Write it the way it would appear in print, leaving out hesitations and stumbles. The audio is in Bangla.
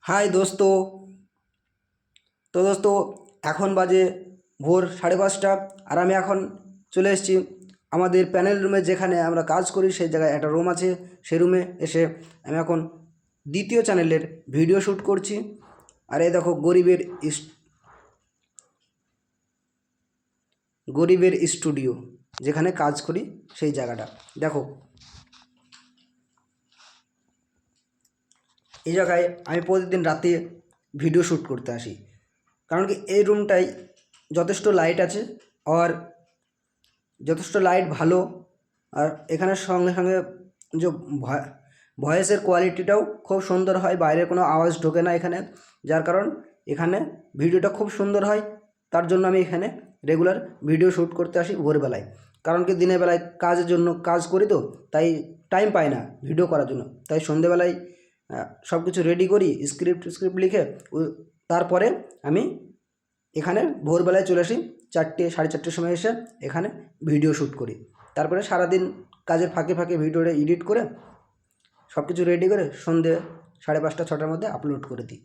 हाय दोस्तों। तो दोस्तों এখন বাজে ভোর 5:30 আর আমি এখন চলে এসেছি আমাদের প্যানেল রুমে, যেখানে আমরা কাজ করি সেই জায়গায় একটা রুম আছে। সেই রুমে এসে আমি এখন দ্বিতীয় চ্যানেলের ভিডিও শ্যুট করছি। আর এই দেখো গরিবের স্টুডিও, যেখানে কাজ করি সেই জায়গাটা দেখো। এই জায়গায় আমি প্রতিদিন রাতে ভিডিও শ্যুট করতে আসি, কারণ কি এই রুমটায় যথেষ্ট লাইট আছে আর যথেষ্ট লাইট ভালো। আর এখানে সঙ্গে সঙ্গে যে ভয়েসের কোয়ালিটিটাও খুব সুন্দর হয়, বাইরের কোনো আওয়াজ ঢোকে না এখানে, যার কারণ এখানে ভিডিওটা খুব সুন্দর হয়। তার জন্য আমি এখানে রেগুলার ভিডিও শ্যুট করতে আসি ভোরবেলায়, কারণ কি দিনের বেলায় কাজের জন্য কাজ করি, তো তাই টাইম পাই না ভিডিও করার জন্য। তাই সন্ধেবেলায় সব কিছু রেডি করি, স্ক্রিপ্ট লিখে তারপরে আমি এখানে ভোরবেলায় চলে আসি। 4-4:30 সময় এসে এখানে ভিডিও শ্যুট করি। তারপরে সারাদিন কাজের ফাঁকে ফাঁকে ভিডিওটা এডিট করে সব কিছু রেডি করে সন্ধে 5:30-6টার মধ্যে আপলোড করে দিই।